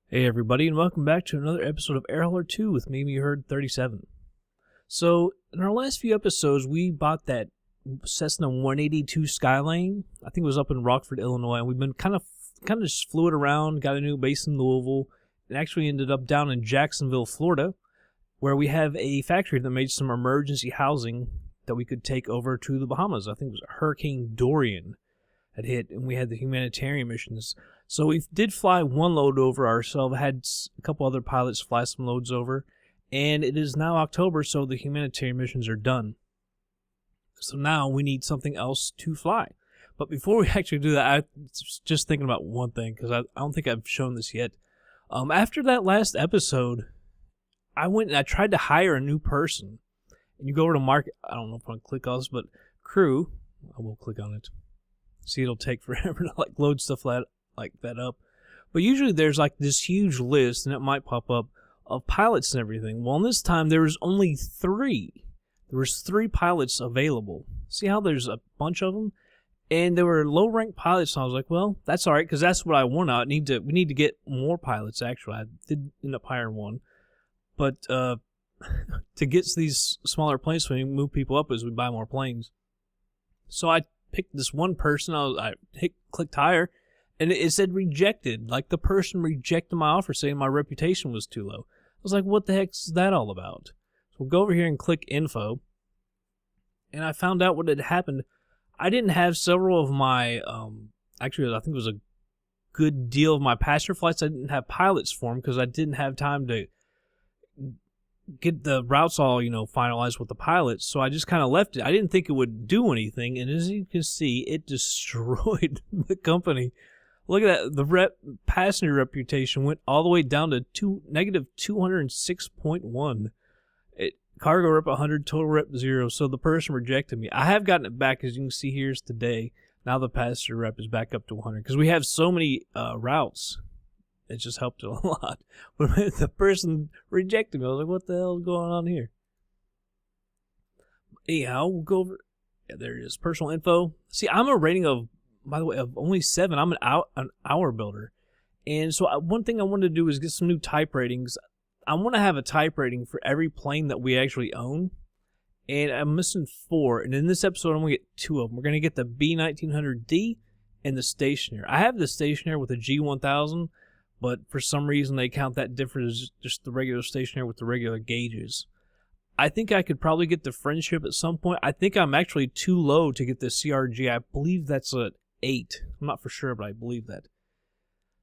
Hey everybody, and welcome back to another episode of Airhauler 2 with me, You Heard 37. So, in our last few episodes, we bought that Cessna 182 Skylane. I think it was up in Rockford, Illinois, and we've been kind of just flew it around, got a new base in Louisville, and actually ended up down in Jacksonville, Florida, where we have a factory that made some emergency housing that we could take over to the Bahamas. I think it was Hurricane Dorian had hit, and we had the humanitarian missions. So we did fly one load over ourselves, had a couple other pilots fly some loads over, and it is now October, so the humanitarian missions are done. So now we need something else to fly. But before we actually do that, I was just thinking about one thing, because I don't think I've shown this yet. After that last episode, I went and I tried to hire a new person. And you go over to market, I don't know if I'm going to click on this, but crew, I will click on it. See, it'll take forever to load stuff like that up. But usually there's this huge list, and it might pop up, of pilots and everything. Well, this time there was only 3. There was 3 pilots available. See how there's a bunch of them? And they were low-ranked pilots, and I was like, well, that's all right, because that's what I want. We need to get more pilots, actually. I did end up hiring one. But to get these smaller planes, when we move people up, is we buy more planes. So I picked this one person. I clicked hire, and it said rejected. The person rejected my offer, saying my reputation was too low. I was like, what the heck is that all about? So we'll go over here and click info, and I found out what had happened. I didn't have several of my, actually, I think it was a good deal of my passenger flights. I didn't have pilots for them because I didn't have time to get the routes all, finalized with the pilots, so I just kind of left it. I didn't think it would do anything, and as you can see, it destroyed the company. Look at that. The passenger reputation went all the way down to negative 206.1. Cargo rep 100, total rep 0, so the person rejected me. I have gotten it back, as you can see here's today. Now the passenger rep is back up to 100, because we have so many routes. It just helped it a lot. But the person rejected me, I was like, what the hell is going on here? Anyhow, we'll go over. Yeah, there it is. Personal info. See, I'm a rating of, by the way, of only 7. I'm an hour builder. And so one thing I wanted to do is get some new type ratings. I want to have a type rating for every plane that we actually own. And I'm missing 4. And in this episode, I'm going to get 2 of them. We're going to get the B1900D and the Stationair. I have the Stationair with the G1000. But for some reason, they count that different as just the regular Stationair with the regular gauges. I think I could probably get the Friendship at some point. I think I'm actually too low to get the CRG. I believe that's an 8. I'm not for sure, but I believe that.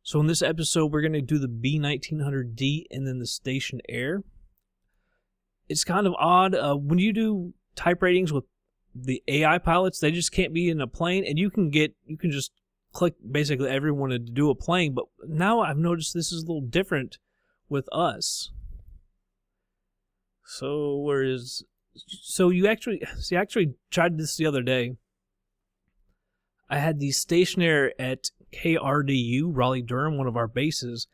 So in this episode, we're going to do the B1900D and then the Stationair. It's kind of odd. When you do type ratings with the AI pilots, they just can't be in a plane, and you can just click basically everyone to do a plane, but now I've noticed this is a little different with us. So you actually tried this the other day. I had the Stationair at KRDU, Raleigh-Durham, one of our bases,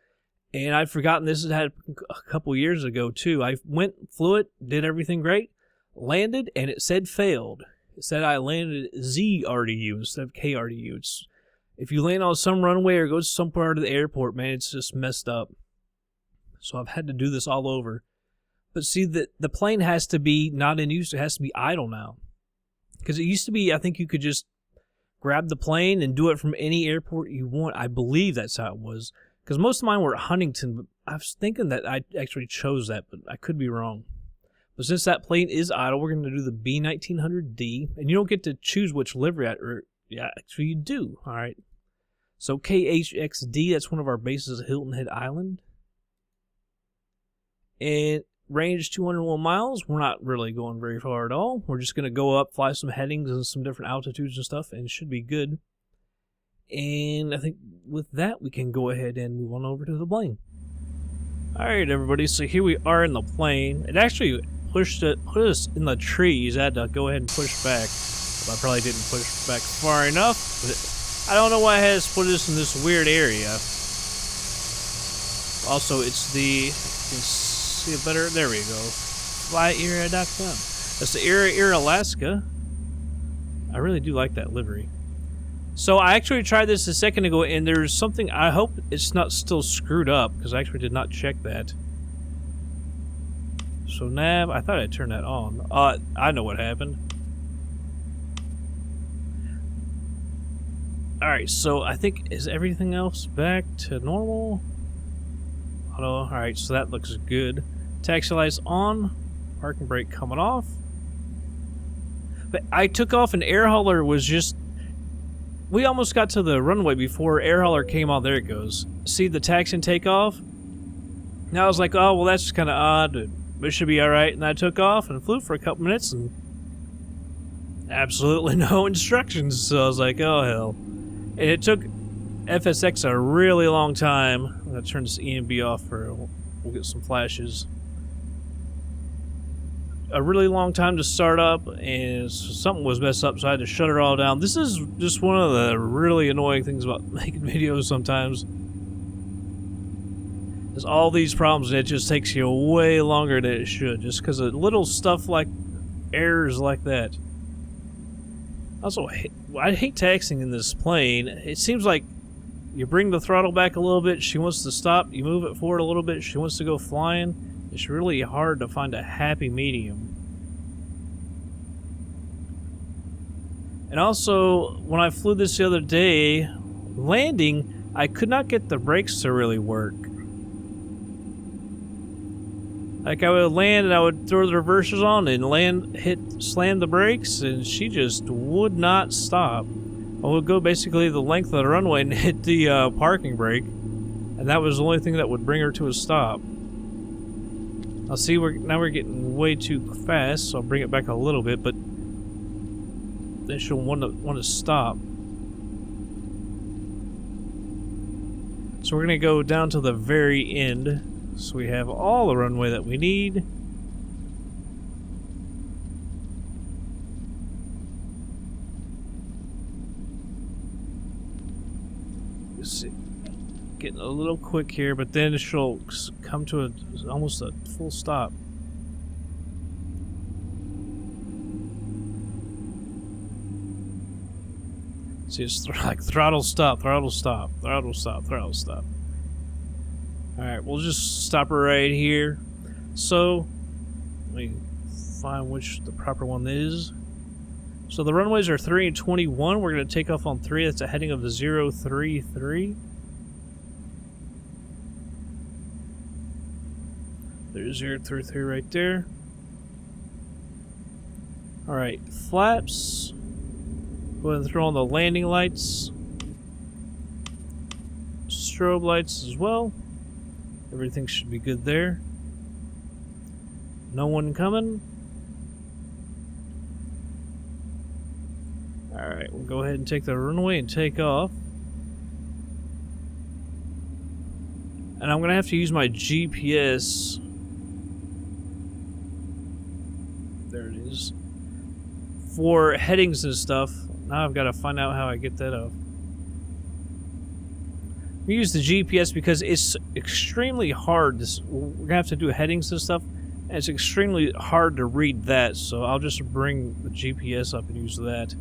and I'd forgotten this had happened a couple years ago too. I flew it, did everything great, landed, and it said failed. It said I landed at ZRDU instead of KRDU. If you land on some runway or go to some part of the airport, man, it's just messed up. So I've had to do this all over. But see, the plane has to be not in use. It has to be idle now. Because it used to be, I think you could just grab the plane and do it from any airport you want. I believe that's how it was. Because most of mine were at Huntington. But I was thinking that I actually chose that, but I could be wrong. But since that plane is idle, we're going to do the B1900D. And you don't get to choose which livery. Yeah, actually you do. All right. So KHXD, that's one of our bases at Hilton Head Island. And range 201 miles. We're not really going very far at all. We're just going to go up, fly some headings and some different altitudes and stuff, and it should be good. And I think with that, we can go ahead and move on over to the plane. Alright, everybody, so here we are in the plane. It actually put us in the trees. I had to go ahead and push back. I probably didn't push back far enough, but I don't know why it has put us in this weird area. Also, it's the, you can see it better, there we go, flyair.com. That's the Air Alaska. I really do like that livery. So I actually tried this a second ago, and there's something. I hope it's not still screwed up, because I actually did not check that. So nav, I thought I turned that on. I know what happened. Alright, so I think, is everything else back to normal? Auto, alright, so that looks good. Taxi lights on, parking brake coming off. But I took off and air hauler was just... We almost got to the runway before air hauler came on. There it goes. See the taxi and take off? Now I was like, oh, well that's kind of odd. But it should be alright. And I took off and flew for a couple minutes and... absolutely no instructions. So I was like, oh hell. And it took FSX a really long time. I'm going to turn this EMB off for... We'll get some flashes. A really long time to start up, and something was messed up, so I had to shut it all down. This is just one of the really annoying things about making videos sometimes. There's all these problems, and it just takes you way longer than it should, just because of little stuff like errors like that. Also, I hate taxiing in this plane. It seems like you bring the throttle back a little bit, she wants to stop. You move it forward a little bit, she wants to go flying. It's really hard to find a happy medium. And also, when I flew this the other day, landing, I could not get the brakes to really work. Like, I would land and I would throw the reversers on and slam the brakes, and she just would not stop. I would go basically the length of the runway and hit the parking brake, and that was the only thing that would bring her to a stop. I'll see, now we're getting way too fast, so I'll bring it back a little bit, but then she'll want to stop. So we're going to go down to the very end, so we have all the runway that we need. Let's see. Getting a little quick here, but then she'll come to almost a full stop. See, it's like throttle stop, throttle stop, throttle stop, throttle stop. Alright, we'll just stop her right here. So, let me find which the proper one is. So the runways are 3 and 21. We're going to take off on 3. That's a heading of the 033. There's 033 right there. Alright, flaps. Go ahead and throw on the landing lights. Strobe lights as well. Everything should be good there. No one coming. Alright, we'll go ahead and take the runway and take off. And I'm going to have to use my GPS. There it is. For headings and stuff. Now I've got to find out how I get that up. We use the GPS because it's extremely hard. We're going to have to do headings and stuff. And it's extremely hard to read that. So I'll just bring the GPS up and use that.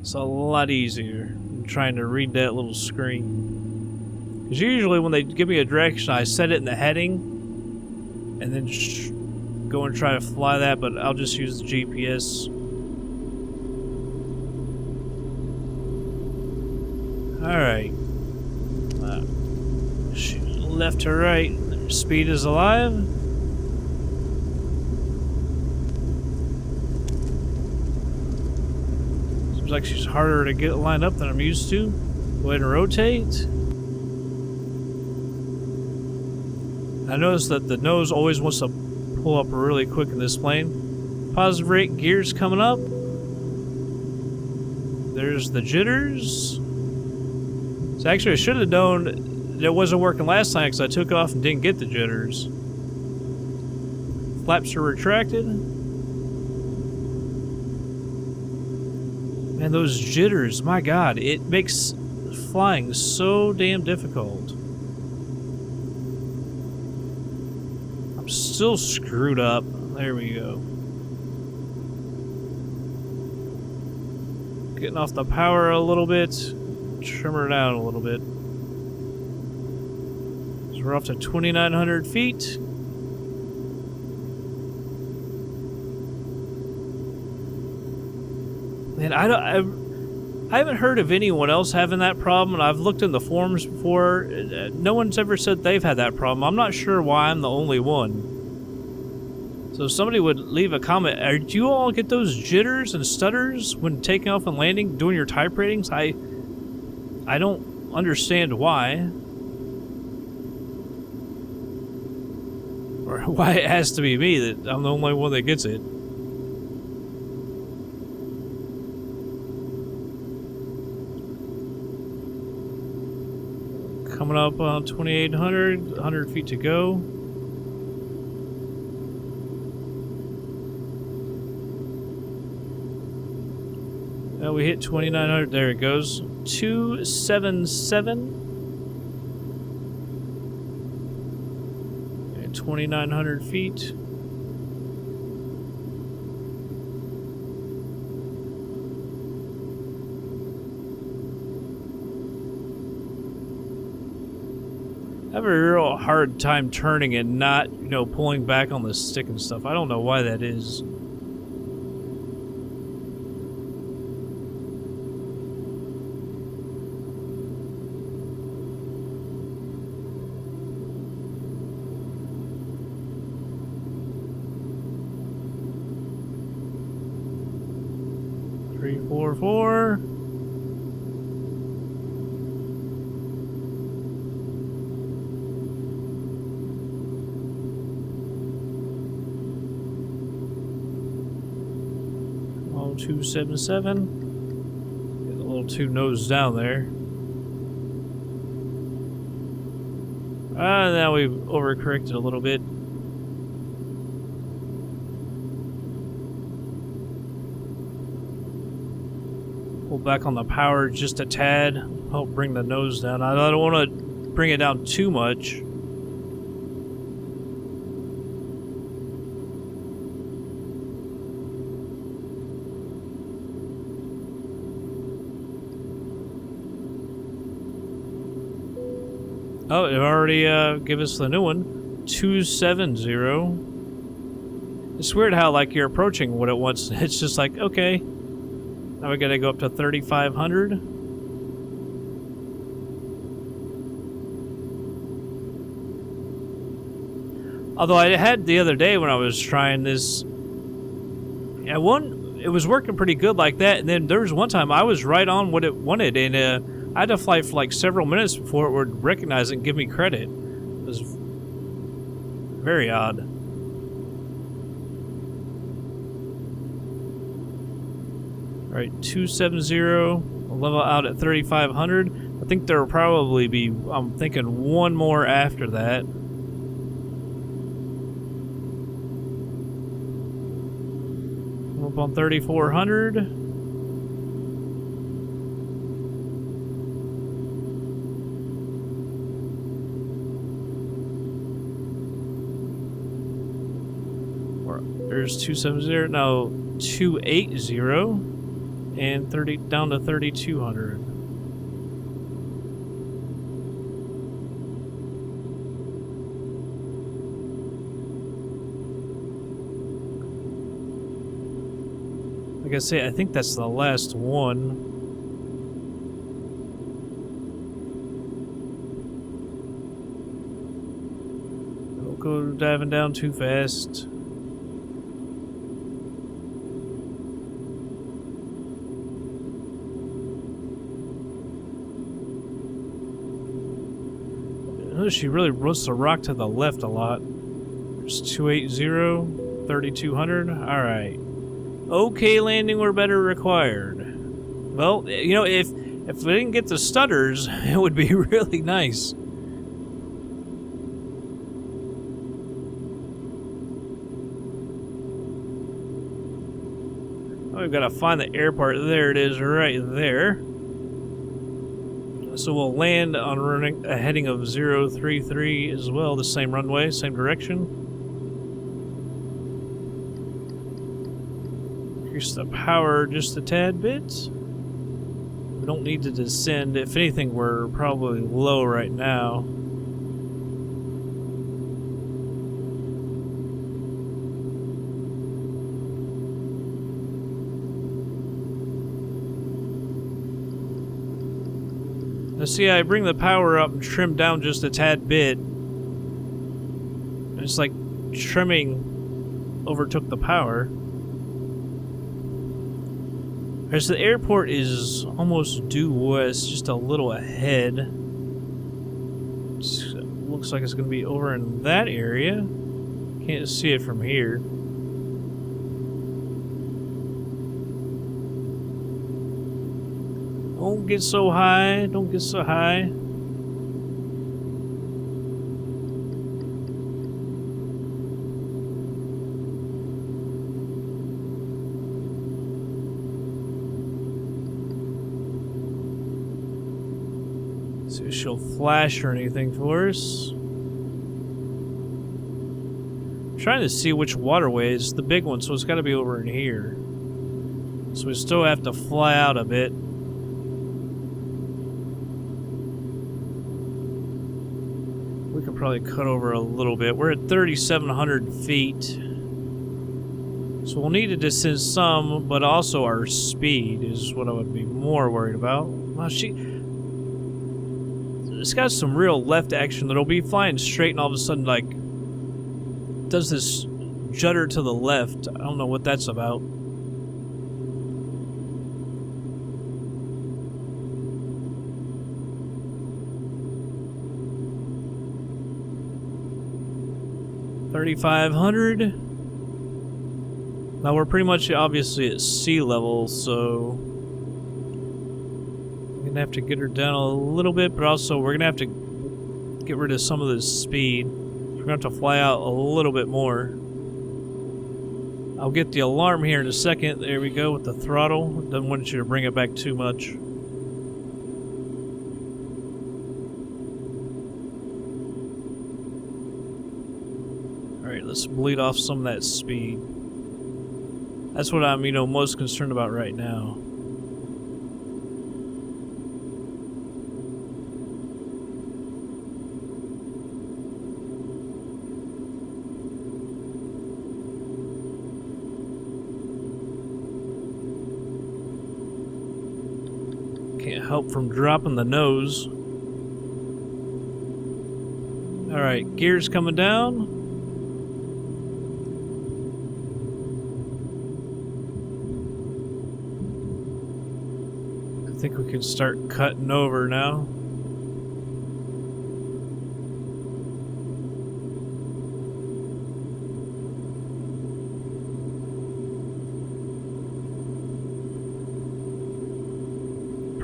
It's a lot easier than trying to read that little screen. Because usually when they give me a direction, I set it in the heading. And then just go and try to fly that, but I'll just use the GPS. Alright. Left to right. Speed is alive. Seems like she's harder to get lined up than I'm used to. Go ahead and rotate. I noticed that the nose always wants to pull up really quick in this plane. Positive rate gears coming up. There's the jitters. So actually I should have known that it wasn't working last time because I took off and didn't get the jitters. Flaps are retracted. Man, those jitters, my god, it makes flying so damn difficult. I'm still screwed up. There we go. Getting off the power a little bit. Trim her down a little bit. So we're off to 2,900 feet. Man, I haven't heard of anyone else having that problem, and I've looked in the forums before. No one's ever said they've had that problem. I'm not sure why I'm the only one. So if somebody would leave a comment. Do you all get those jitters and stutters when taking off and landing, doing your type ratings? I don't understand why. Or why it has to be me that I'm the only one that gets it. Coming up on 2,800, 100 feet to go. Now we hit 2,900. There it goes. 277. And 2,900 feet. I have a real hard time turning and not, you know, pulling back on the stick and stuff. I don't know why that is. Three, four, four. Oh, 277. Getting a little too nose down there. Now we've overcorrected a little bit. Pull back on the power just a tad. Help bring the nose down. I don't want to bring it down too much. Oh, it already gave us the new one. 270. It's weird how, like, you're approaching what it wants. It's just like, okay. Now we gotta go up to 3,500. Although I had the other day when I was trying this, it was working pretty good like that, and then there was one time I was right on what it wanted, and I had to fly for like several minutes before it would recognize it and give me credit. It was very odd. Alright, 270, I'll level out at 3,500. I think there will probably be, I'm thinking, one more after that. Up on 3,400. There's 270, now 280. And 30 down to 3,200. Like I say, I think that's the last one. Don't go diving down too fast. She really wants to rock to the left a lot. There's 280, 3,200. Alright. Okay, landing where better required. Well, you know, if we didn't get the stutters, it would be really nice. Oh, we've got to find the air part. There it is, right there. So we'll land on running a heading of 033 as well, the same runway, same direction. Increase the power just a tad bit. don't need to descend. If anything, we're probably low right now. Now see, I bring the power up and trim down just a tad bit. It's like trimming overtook the power. As the airport is almost due west, just a little ahead. Looks like it's going to be over in that area. Can't see it from here. Don't get so high. Don't get so high. See if she'll flash or anything for us. I'm trying to see which waterway is the big one, so it's got to be over in here. So we still have to fly out a bit. We could probably cut over a little bit. We're at 3,700 feet. So we'll need to descend some, but also our speed is what I would be more worried about. Well, it's got some real left action that'll be flying straight and all of a sudden, like, does this judder to the left. I don't know what that's about. $3,500. Now we're pretty much obviously at sea level, so we're gonna have to get her down a little bit, but also we're gonna have to get rid of some of this speed. We're gonna have to fly out a little bit more. I'll get the alarm here in a second. There we go with the throttle. Doesn't want you to bring it back too much. Alright, let's bleed off some of that speed. That's what I'm, most concerned about right now. Can't help from dropping the nose. Alright, gears coming down. I think we can start cutting over now.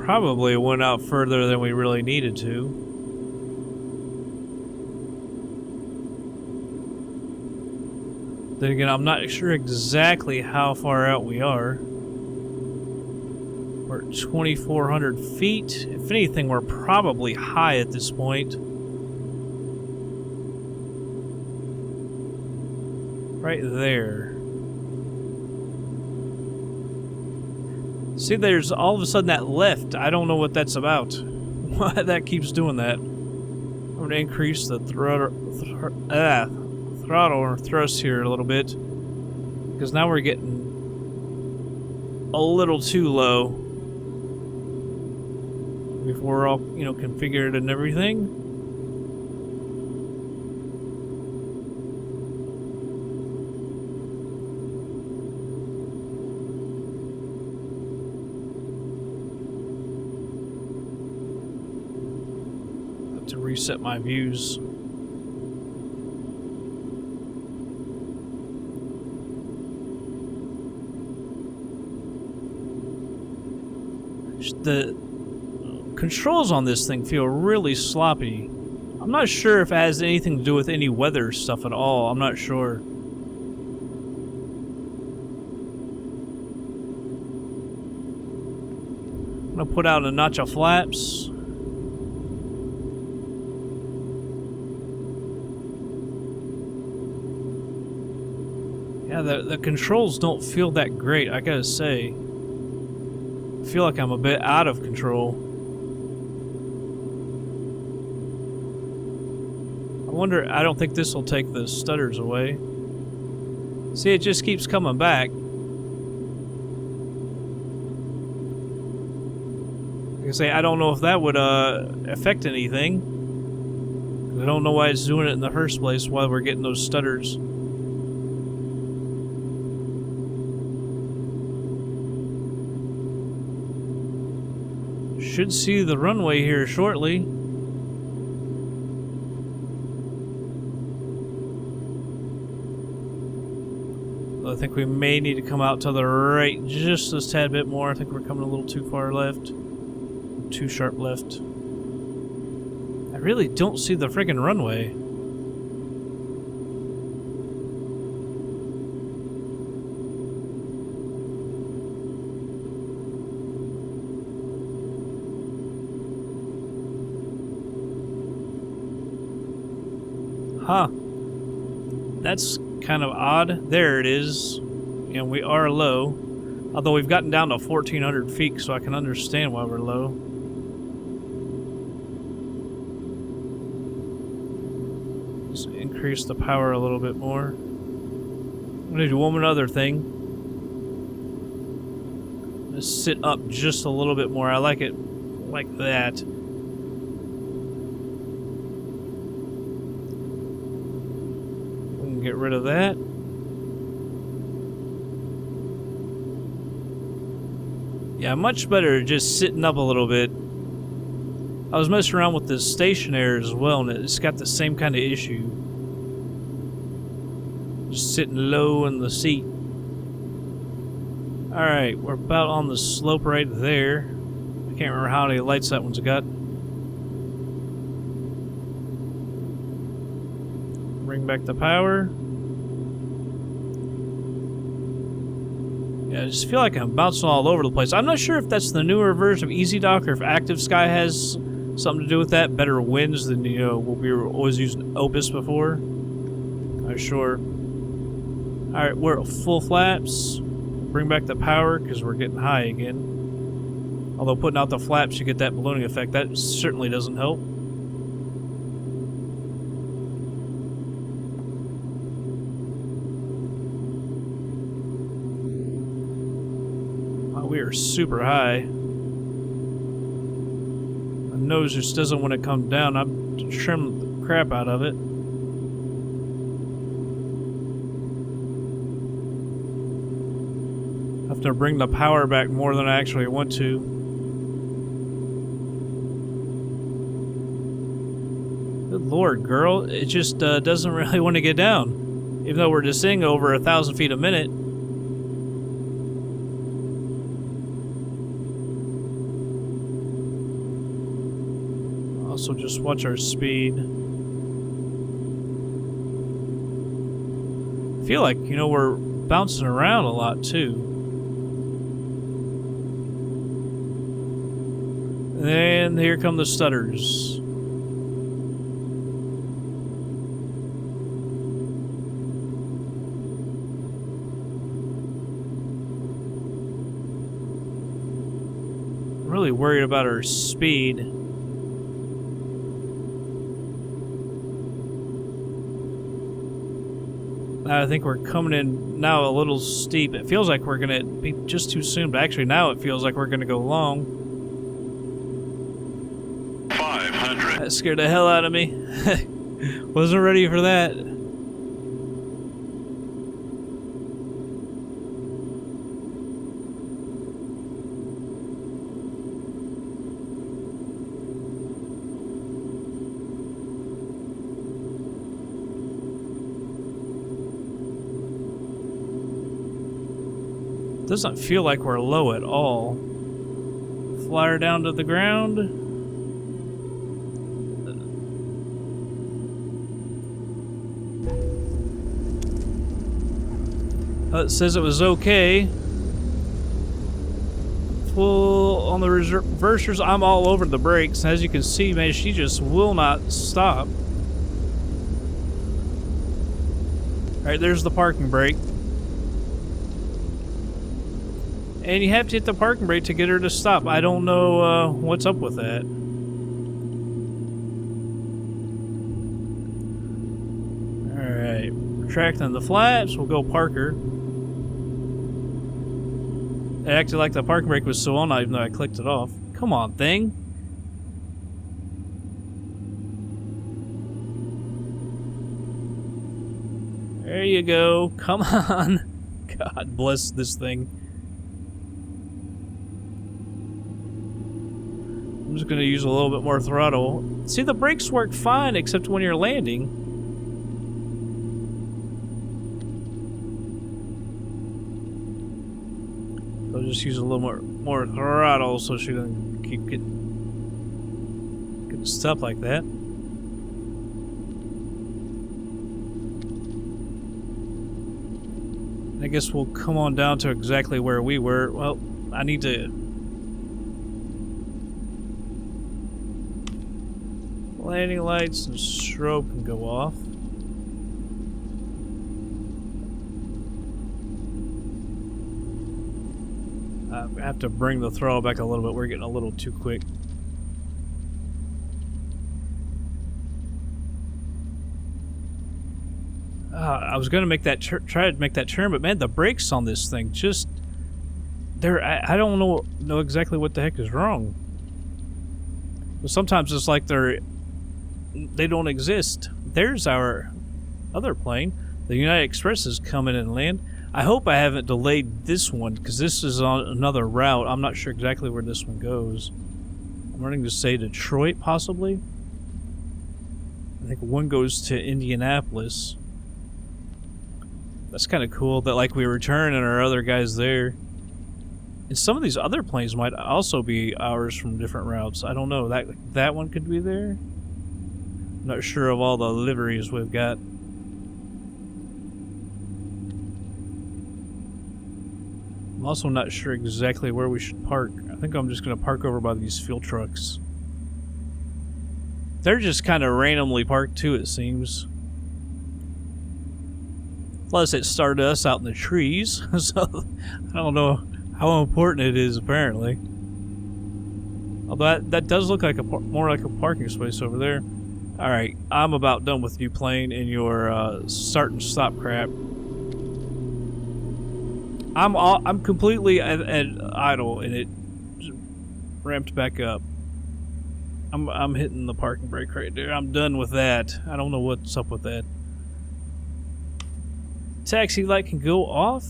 Probably went out further than we really needed to. Then again, I'm not sure exactly how far out we are. We're at 2,400 feet. If anything, we're probably high at this point. Right there. See, there's all of a sudden that left. I don't know what that's about. Why that keeps doing that. I'm going to increase the throttle or thrust here a little bit. Because now we're getting a little too low. Before we're all, configured and everything. Have to reset my views. The controls on this thing feel really sloppy. I'm not sure if it has anything to do with any weather stuff at all. I'm not sure. I'm gonna put out a notch of flaps. Yeah, the controls don't feel that great, I gotta say. feel like I'm a bit out of control. I wonder, I don't think this will take the stutters away. See, it just keeps coming back. Like I say, I don't know if that would affect anything. I don't know why it's doing it in the first place while we're getting those stutters. Should see the runway here shortly. I think we may need to come out to the right just a tad bit more. I think we're coming a little too far left. Too sharp left. I really don't see the friggin' runway. Huh. That's kind of odd. There it is. And we are low. Although we've gotten down to 1,400 feet, so I can understand why we're low. Just increase the power a little bit more. I'm going to do one other thing. Just sit up just a little bit more. I like it like that. Get rid of that. Yeah, much better just sitting up a little bit. I was messing around with the Stationair as well, and it's got the same kind of issue. Just sitting low in the seat. Alright, we're about on the slope right there. I can't remember how many lights that one's got. Bring back the power. Yeah, I just feel like I'm bouncing all over the place. I'm not sure if that's the newer version of EZDok or if Active Sky has something to do with that. Better winds than, you know, what we were always using Opus before. Not sure. Alright, we're at full flaps. Bring back the power because we're getting high again. Although putting out the flaps, you get that ballooning effect. That certainly doesn't help. We are super high. My nose just doesn't want to come down. I'm trimmed the crap out of it. I have to bring the power back more than I actually want to. Good Lord, girl. It just doesn't really want to get down. Even though we're descending over 1,000 feet a minute. Also, just watch our speed. I feel like, you know, we're bouncing around a lot too. And here come the stutters. I'm really worried about our speed. I think we're coming in now a little steep. It feels like we're going to be just too soon, but actually now it feels like we're going to go long. 500. That scared the hell out of me. Wasn't ready for that. Doesn't feel like we're low at all. Flyer down to the ground. It says it was okay. Full on the reversers. I'm all over the brakes. As you can see, man, she just will not stop. Alright, there's the parking brake. And you have to hit the parking brake to get her to stop. I don't know what's up with that. Alright. Retracting the flaps. We'll go park her. It acted like the parking brake was still on, even though I clicked it off. Come on, thing. There you go. Come on. God bless this thing. I'm just going to use a little bit more throttle. See, the brakes work fine except when you're landing. I'll just use a little more throttle so she doesn't keep getting stuck like that. I guess we'll come on down to exactly where we were. Well, I need to... Landing lights and strobe can go off. I have to bring the throttle back a little bit. We're getting a little too quick. I was going to make that try to make that turn, but man, the brakes on this thing just... I don't know exactly what the heck is wrong. But sometimes it's like they don't exist. There's our other plane. The United Express is coming and land. I hope I haven't delayed this one, because this is on another route. I'm not sure exactly where this one goes. I'm running to say Detroit, possibly. I think one goes to Indianapolis. That's kind of cool that, like, we return and our other guys there. And some of these other planes might also be ours from different routes. I don't know. That one could be there. I'm not sure of all the liveries we've got. I'm also not sure exactly where we should park. I think I'm just going to park over by these fuel trucks. They're just kind of randomly parked too, it seems. Plus, it started us out in the trees, so I don't know how important it is, apparently. Although that does look like more like a parking space over there. Alright, I'm about done with you plane and your start and stop crap. I'm completely at idle, and it ramped back up. I'm hitting the parking brake right there. I'm done with that. I don't know what's up with that. Taxi light can go off.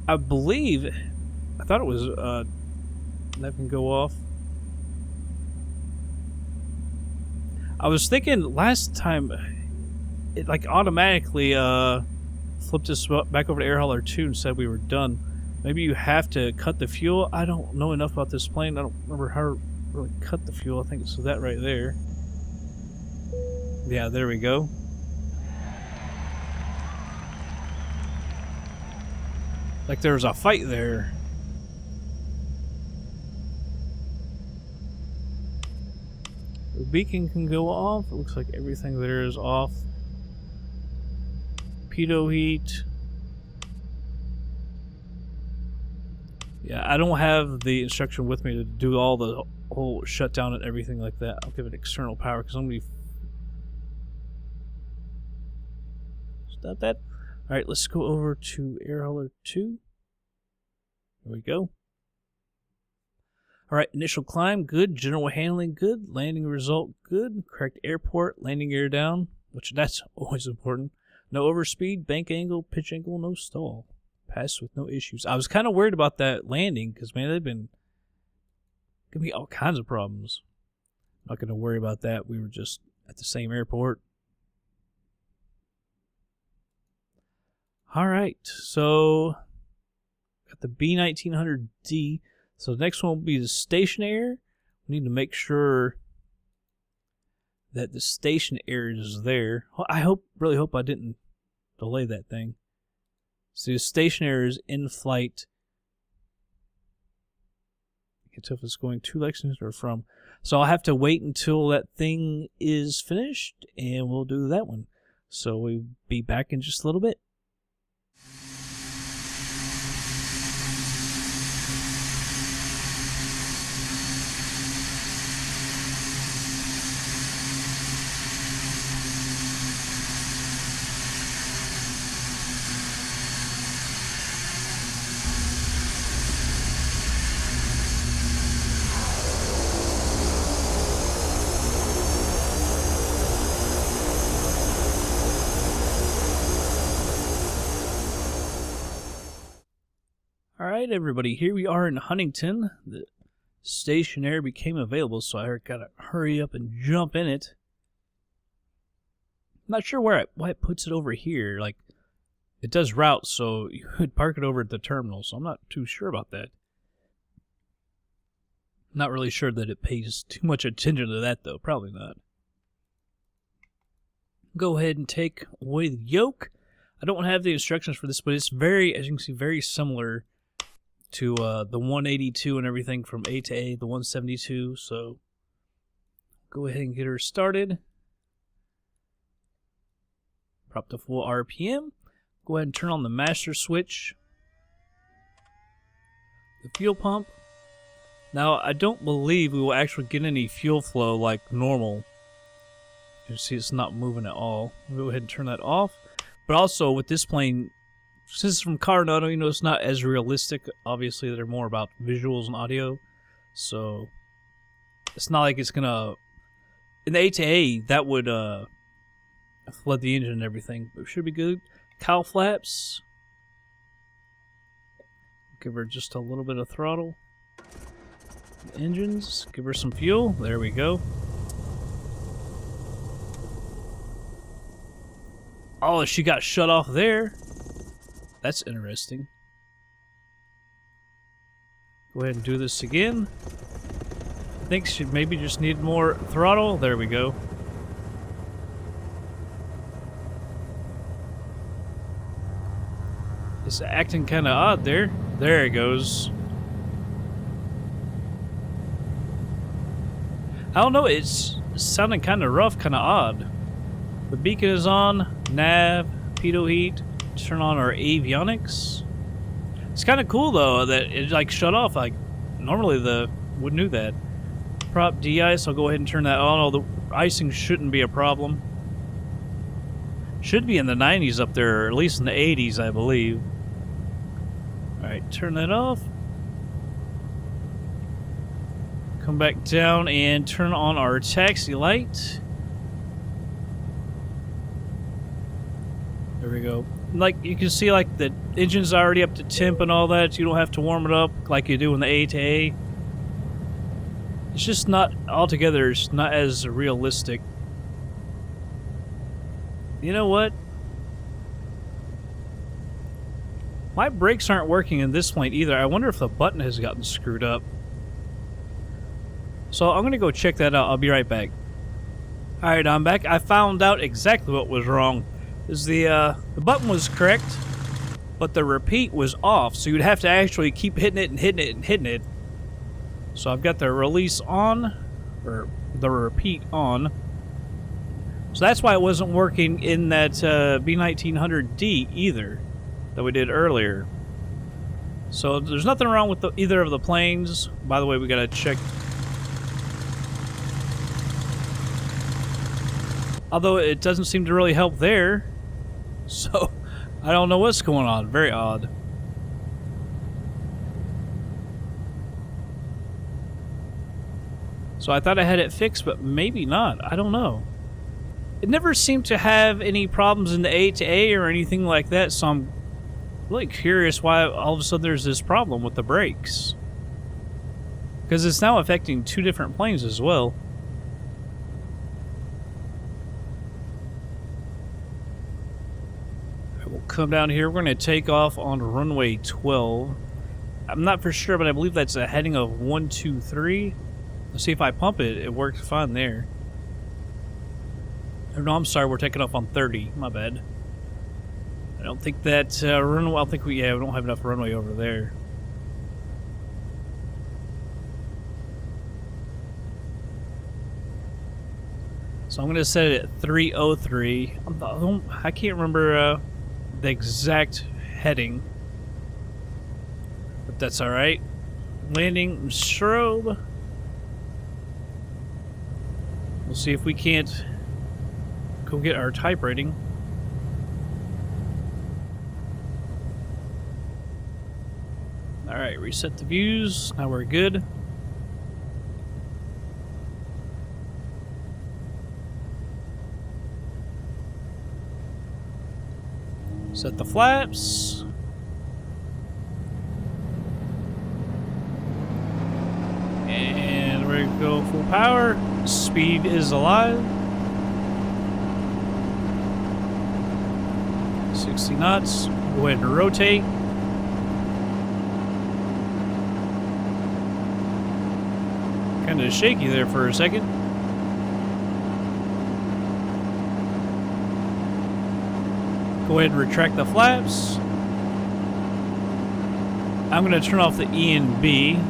I believe. I thought it was that can go off. I was thinking last time it like automatically flipped us back over to Air Hauler 2 and said we were done. Maybe you have to cut the fuel. I don't know enough about this plane. I don't remember how to really cut the fuel. I think it's that right there. Yeah, there we go. Like there was a fight there. The beacon can go off. It looks like everything there is off. Pitot heat. Yeah, I don't have the instruction with me to do all the whole shutdown and everything like that. I'll give it external power because I'm going to be... Stop that. Alright, let's go over to Air Hauler 2. There we go. Alright, initial climb, good. General handling, good. Landing result, good. Correct airport, landing gear down, which that's always important. No overspeed, bank angle, pitch angle, no stall. Passed with no issues. I was kind of worried about that landing because, man, they've been giving me all kinds of problems. Not going to worry about that. We were just at the same airport. All right, so got the B1900D. So the next one will be the Stationair. We need to make sure that the Stationair is there. I really hope I didn't delay that thing. So the Stationair is in flight. I can't tell if it's going to Lexington or from. So I'll have to wait until that thing is finished, and we'll do that one. So we'll be back in just a little bit. Alright everybody, here we are in Huntington. The Stationair became available, so I gotta hurry up and jump in it. I'm not sure why it puts it over here. Like, it does route, so you would park it over at the terminal, so I'm not too sure about that. Not really sure that it pays too much attention to that, though. Probably not. Go ahead and take away the yoke. I don't have the instructions for this, but it's very, as you can see, very similar to the 182 and everything from A to A, the 172. So go ahead and get her started. Prop to full RPM. Go ahead and turn on the master switch. The fuel pump. Now, I don't believe we will actually get any fuel flow like normal. You see it's not moving at all. We'll go ahead and turn that off. But also with this plane, since it's from Carenado, you know, it's not as realistic. Obviously, they're more about visuals and audio. So it's not like it's gonna, in the A to A, that would flood the engine and everything. But it should be good. Cowl flaps. Give her just a little bit of throttle. Engines. Give her some fuel. There we go. Oh, she got shut off there. That's interesting. Go ahead and do this again. I think she maybe just need more throttle. There we go. It's acting kind of odd there. There it goes. I don't know, it's sounding kind of rough, kind of odd. The beacon is on, nav, pitot heat, turn on our avionics. It's kind of cool though that it like shut off. Like normally wouldn't do that. Prop de-ice, I'll go ahead and turn that on. Although the icing shouldn't be a problem. Should be in the 90s up there, or at least in the 80s, I believe. Alright, turn that off. Come back down and turn on our taxi light. There we go. Like, you can see, like, the engine's already up to temp and all that. You don't have to warm it up like you do in the A to A. It's just not, altogether, it's not as realistic. You know what? My brakes aren't working in this plane either. I wonder if the button has gotten screwed up. So I'm going to go check that out. I'll be right back. Alright, I'm back. I found out exactly what was wrong. The button was correct, but the repeat was off. So you'd have to actually keep hitting it and hitting it and hitting it. So I've got the release on, or the repeat on. So that's why it wasn't working in that B1900D either that we did earlier. So there's nothing wrong with either of the planes. By the way, we got to check. Although it doesn't seem to really help there. So, I don't know what's going on. Very odd. So I thought I had it fixed, but maybe not. I don't know. It never seemed to have any problems in the A to A or anything like that, so I'm really curious why all of a sudden there's this problem with the brakes. Because it's now affecting two different planes as well. We'll come down here. We're going to take off on runway 12. I'm not for sure, but I believe that's a heading of 123. Let's see if I pump it. It works fine there. Oh, no, I'm sorry. We're taking off on 30. My bad. I don't think that runway. I think we don't have enough runway over there. So I'm going to set it at 303. I can't remember the exact heading, but that's all right. Landing strobe. We'll see if we can't go get our type rating. All right, reset the views. Now we're good. Set the flaps. power. Speed is alive. 60 knots. Go ahead and rotate. Kind of shaky there for a second. Go ahead and retract the flaps. I'm going to turn off the E and B.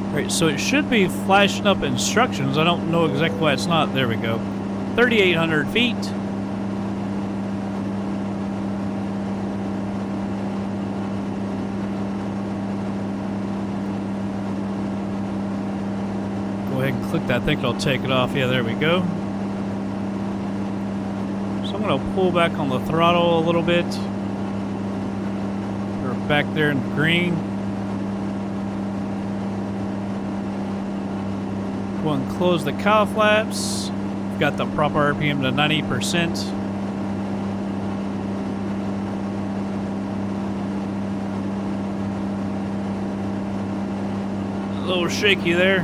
Alright, so it should be flashing up instructions. I don't know exactly why it's not. There we go. 3,800 feet. Go ahead and click that. I think it'll take it off. Yeah, there we go. So I'm going to pull back on the throttle a little bit. We're back there in green. Go and close the cowl flaps. We've got the proper RPM to 90%. A little shaky there.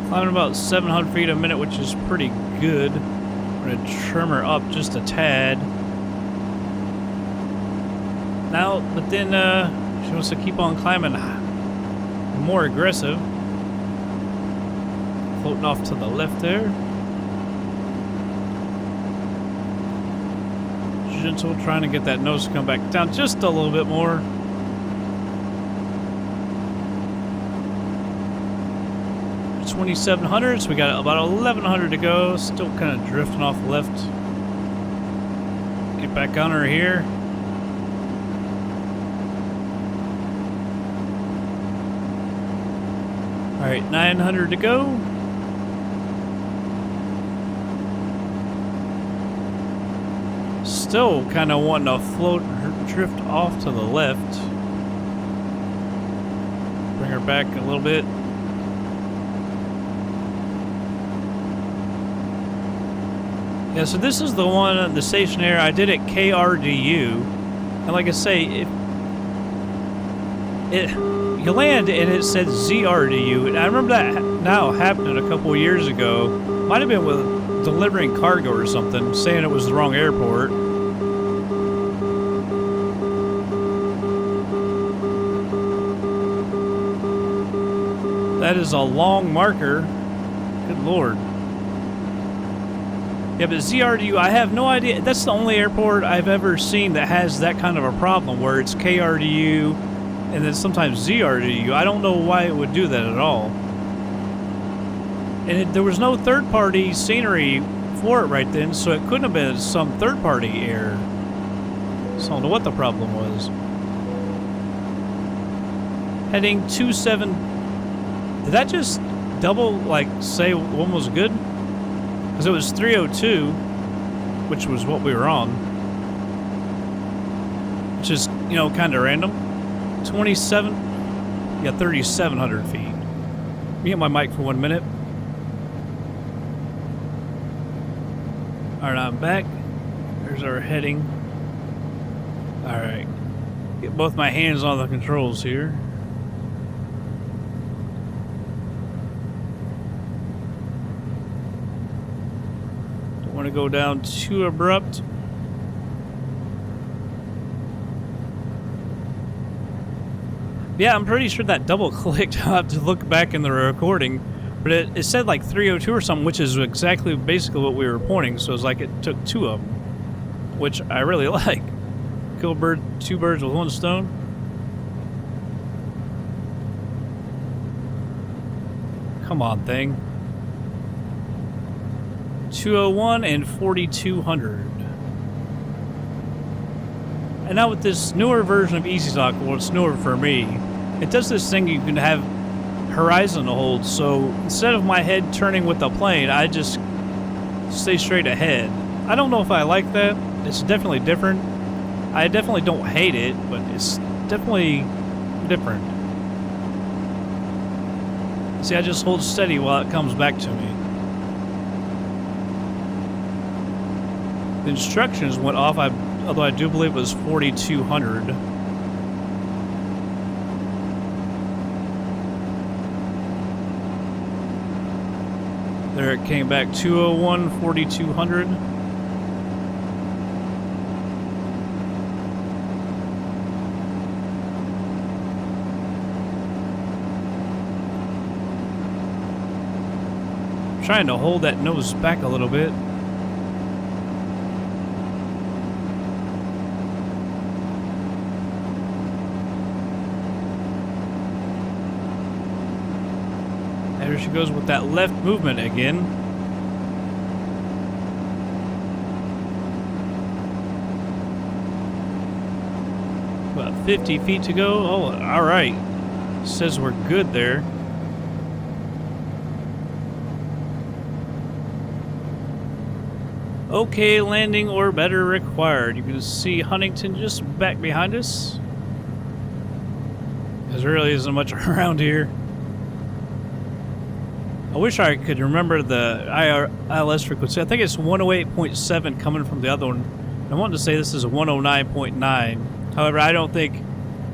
Climbing about 700 feet a minute, which is pretty good. I'm going to trim her up just a tad. Now, but then she wants to keep on climbing more aggressive. Floating off to the left there. Gentle, trying to get that nose to come back down just a little bit more. So 2,700, so we got about 1,100 to go. Still kind of drifting off left. Get back on her here. Alright, 900 to go. Still kind of wanting to float, drift off to the left. Bring her back a little bit. Yeah, so this is the one, the Stationair I did at KRDU. And like I say, you land and it said ZRDU. And I remember that now happening a couple of years ago. Might have been with delivering cargo or something, saying it was the wrong airport. That is a long marker. Good Lord. Yeah, but ZRDU, I have no idea. That's the only airport I've ever seen that has that kind of a problem, where it's KRDU and then sometimes ZRDU. I don't know why it would do that at all. And there was no third-party scenery for it right then, so it couldn't have been some third-party error. So I don't know what the problem was. Heading 27... Did that just double, like, say one was good? Because it was 302, which was what we were on. Which is, you know, kind of random. 27, yeah, 3,700 feet. Let me get my mic for 1 minute. Alright, I'm back. There's our heading. Alright. Get both my hands on the controls here. Want to go down too abrupt. Yeah, I'm pretty sure that double clicked. I'll have to look back in the recording, but it said like 302 or something, which is exactly basically what we were pointing. So it's like it took two of them, which I really like. Kill two birds with one stone. Come on, thing. 201 and 4,200. And now with this newer version of EZDok, well, it's newer for me, it does this thing you can have horizon to hold, so instead of my head turning with the plane, I just stay straight ahead. I don't know if I like that. It's definitely different. I definitely don't hate it, but it's definitely different. See, I just hold steady while it comes back to me. The instructions went off, although I do believe it was 4,200. There it came back, 201, 4,200. Trying to hold that nose back a little bit. There she goes with that left movement again. About 50 feet to go. Oh, all right. Says we're good there. Okay, landing or better required. You can see Huntington just back behind us. There really isn't much around here. I wish I could remember the ILS frequency. I think it's 108.7 coming from the other one. I wanted to say this is a 109.9. However, I don't think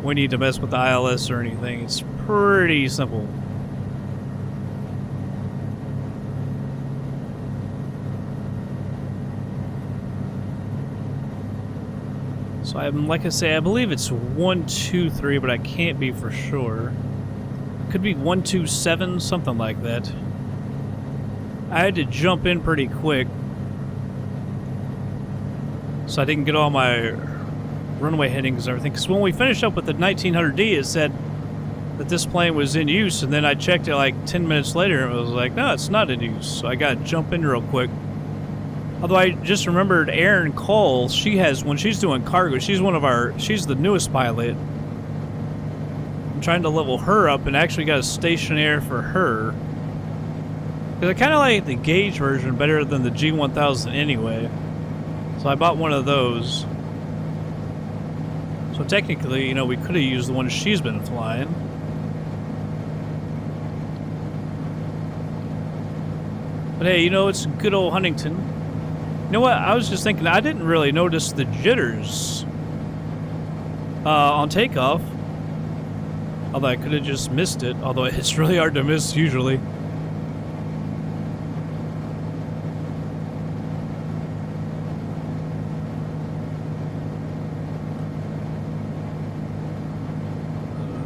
we need to mess with the ILS or anything. It's pretty simple. So like I say, I believe it's 123, but I can't be for sure. Could be 127, something like that. I had to jump in pretty quick, so I didn't get all my runway headings and everything. Because when we finished up with the 1900D, it said that this plane was in use, and then I checked it like 10 minutes later, and it was like, no, it's not in use. So I got to jump in real quick. Although I just remembered Erin Cole, she has, when she's doing cargo, she's the newest pilot. I'm trying to level her up and actually got a Stationair for her. Because I kind of like the gauge version better than the G1000 anyway. So I bought one of those. So technically, you know, we could have used the one she's been flying. But hey, you know, it's good old Huntington. You know what? I was just thinking, I didn't really notice the jitters on takeoff. Although I could have just missed it. Although it's really hard to miss usually.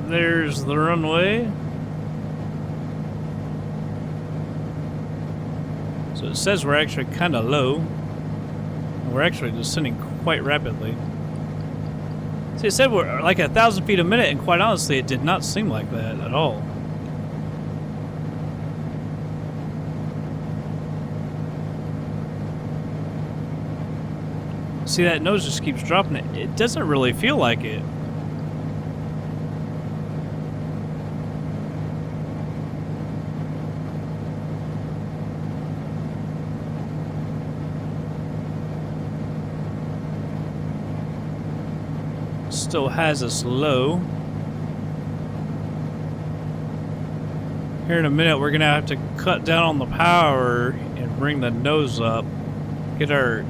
There's the runway. So it says we're actually kind of low. We're actually descending quite rapidly. See, it said we're like 1,000 feet a minute, and quite honestly, it did not seem like that at all. See, that nose just keeps dropping it. It doesn't really feel like it. Still has us low. Here in a minute, we're gonna have to cut down on the power and bring the nose up, get our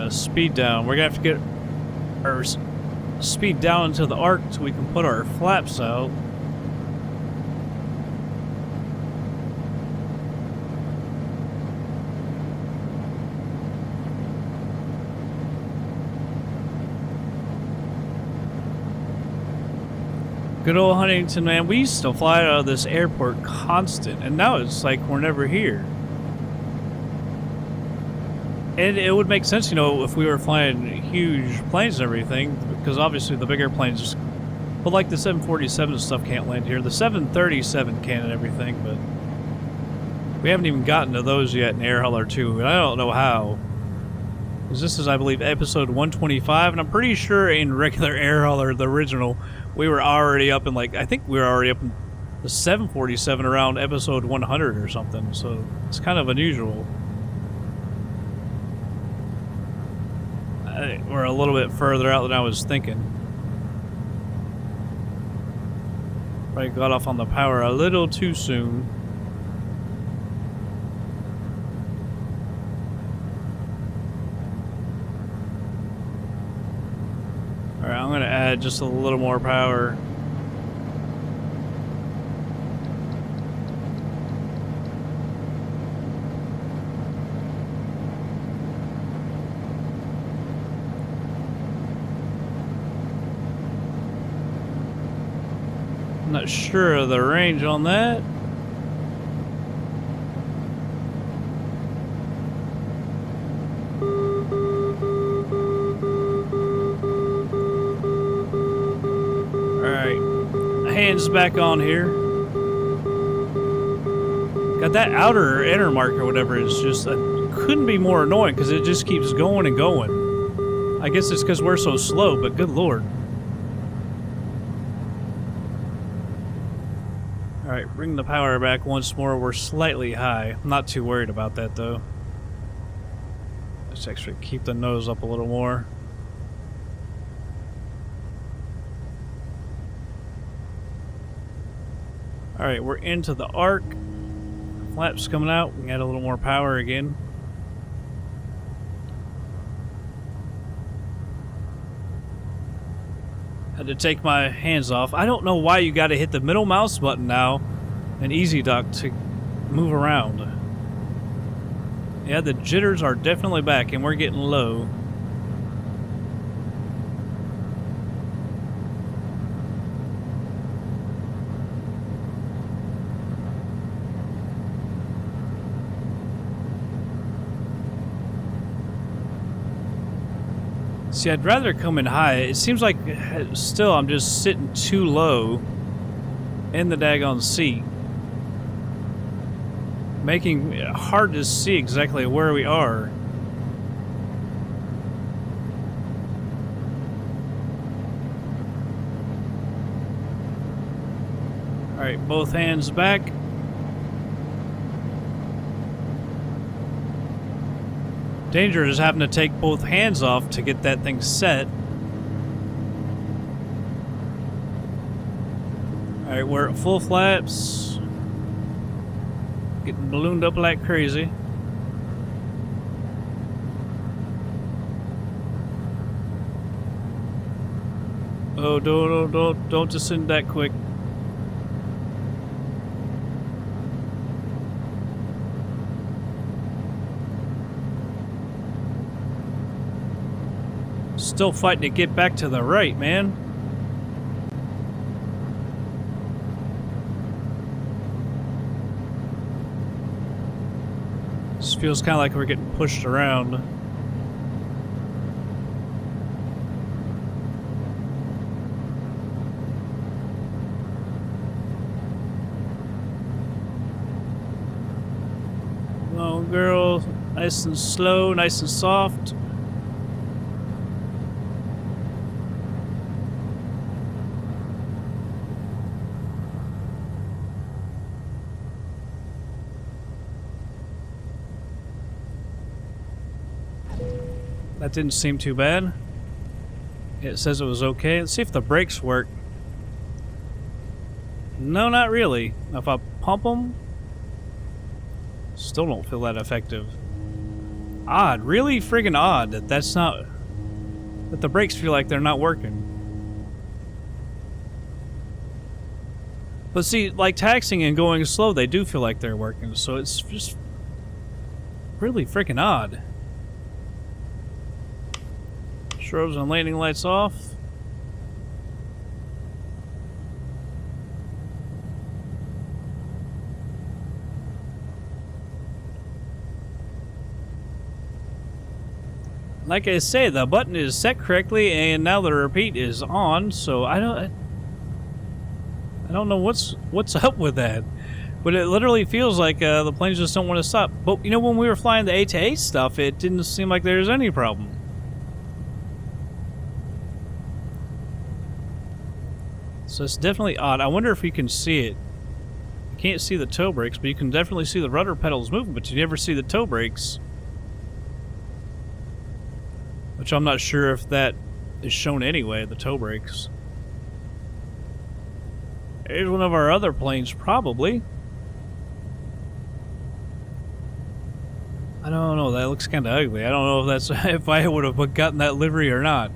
speed down. We're gonna have to get our speed down into the arc so we can put our flaps out. Good old Huntington, man. We used to fly out of this airport constant, and now it's like we're never here. And it would make sense, you know, if we were flying huge planes and everything, because obviously the bigger planes, but like the 747 and stuff can't land here. The 737 can and everything, but we haven't even gotten to those yet in Air Hauler 2, and I don't know how. Because this is, I believe, episode 125, and I'm pretty sure in regular Air Hauler, the original, we were already up in, like, I think we were already up in the 747 around episode 100 or something, so it's kind of unusual. We're a little bit further out than I was thinking. Probably got off on the power a little too soon. had just a little more power. I'm not sure of the range on that. Hands back on here. Got that outer inner mark or whatever is just couldn't be more annoying because it just keeps going and going. I guess it's because we're so slow, but good lord. Alright, bring the power back once more. We're slightly high. I'm not too worried about that though. Let's actually keep the nose up a little more. Alright, we're into the arc. Flaps coming out. We got a little more power again. Had to take my hands off. I don't know why you gotta hit the middle mouse button now in EZDok to move around. Yeah, the jitters are definitely back and we're getting low. See, I'd rather come in high. It seems like still I'm just sitting too low in the daggone seat, making it hard to see exactly where we are. Alright, both hands back. Danger is having to take both hands off to get that thing set. Alright, we're at full flaps. Getting ballooned up like crazy. Oh, don't descend that quick. Still fighting to get back to the right, man. This feels kind of like we're getting pushed around. Oh, girl, nice and slow, nice and soft. That didn't seem too bad. It says it was okay. Let's see if the brakes work. No, not really. If I pump them, still don't feel that effective. Odd, really friggin' odd that that's not, that the brakes feel like they're not working. But see, like taxiing and going slow, they do feel like they're working, so it's just really friggin' odd. Strobes and landing lights off. Like I say, the button is set correctly, and now the repeat is on. So I don't know what's up with that, but it literally feels like the planes just don't want to stop. But you know, when we were flying the A-to-A stuff, it didn't seem like there was any problem. So it's definitely odd. I wonder if you can see it. You can't see the toe brakes, but you can definitely see the rudder pedals moving, but you never see the toe brakes. Which I'm not sure if that is shown anyway, the toe brakes. Here's one of our other planes, probably. I don't know, that looks kind of ugly. I don't know if that's if I would have gotten that livery or not.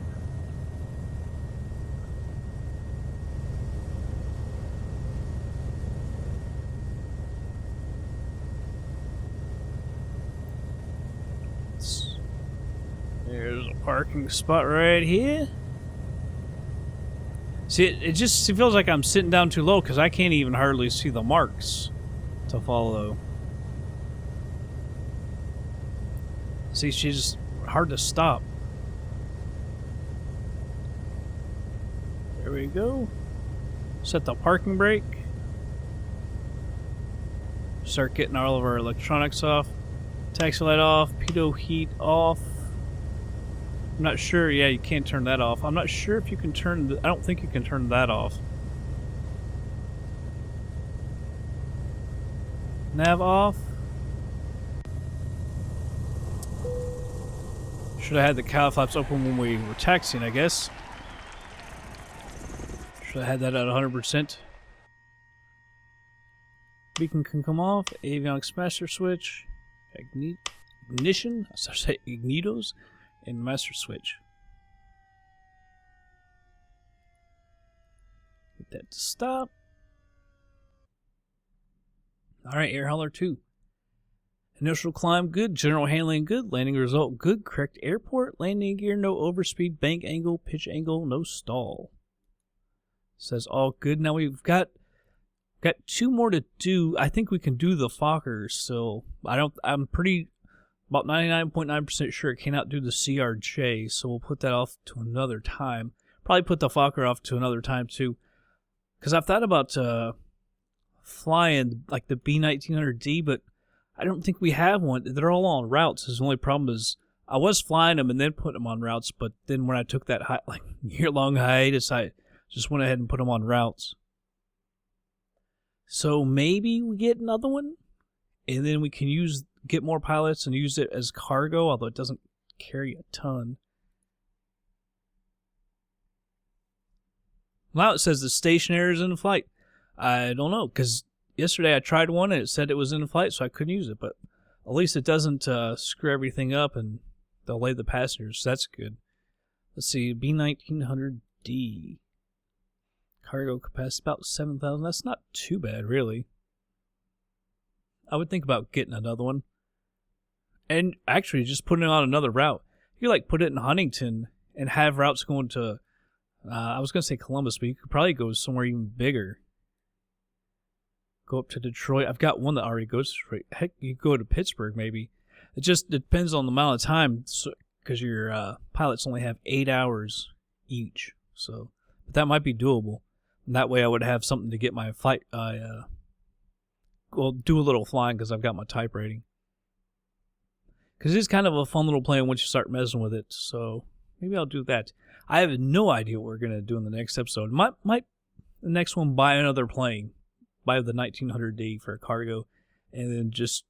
Parking spot right here. See, it just feels like I'm sitting down too low because I can't even hardly see the marks to follow. See, she's hard to stop. There we go. Set the parking brake. Start getting all of our electronics off. Taxi light off. Pitot heat off. I'm not sure. Yeah, you can't turn that off. I'm not sure if you can turn... I don't think you can turn that off. Nav off. Should have had the cowl flaps open when we were taxiing, I guess. Should have had that at 100%. Beacon can come off. Avionics master switch. Ignition. I started to say ignitos. And master switch. Get that to stop. Alright, air hauler 2. Initial climb good. General handling good. Landing result good. Correct airport. Landing gear no overspeed. Bank angle. Pitch angle. No stall. Says all good. Now we've got 2 more to do. I think we can do the Fokkers. So I'm pretty... About 99.9% sure it cannot do the CRJ, so we'll put that off to another time. Probably put the Fokker off to another time too, because I've thought about flying like the B1900D, but I don't think we have one. They're all on routes. The only problem is I was flying them and then putting them on routes, but then when I took that year-long hiatus, I just went ahead and put them on routes. So maybe we get another one, and then we can get more pilots and use it as cargo, although it doesn't carry a ton. Now it says the Stationair is in flight. I don't know, because yesterday I tried one and it said it was in flight, so I couldn't use it, but at least it doesn't screw everything up and delay the passengers, so that's good. Let's see, B1900D. Cargo capacity about 7,000. That's not too bad, really. I would think about getting another one. And actually, just putting it on another route. You could put it in Huntington and have routes going to, I was going to say Columbus, but you could probably go somewhere even bigger. Go up to Detroit. I've got one that already goes to Detroit. Heck, you could go to Pittsburgh maybe. It just depends on the amount of time, because your pilots only have 8 hours each. So, but that might be doable. And that way I would have something to get my flight, do a little flying because I've got my type rating. Because it's kind of a fun little plane once you start messing with it. So maybe I'll do that. I have no idea what we're going to do in the next episode. Might the next one buy another plane. Buy the 1900D for a cargo. And then just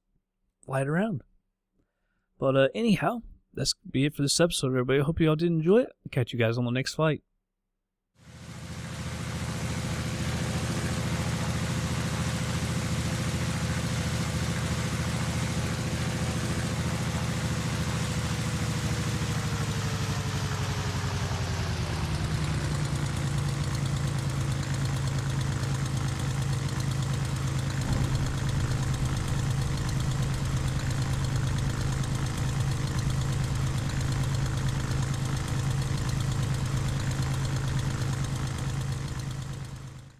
fly it around. But anyhow, that's be it for this episode, everybody. I hope you all did enjoy it. I'll catch you guys on the next flight.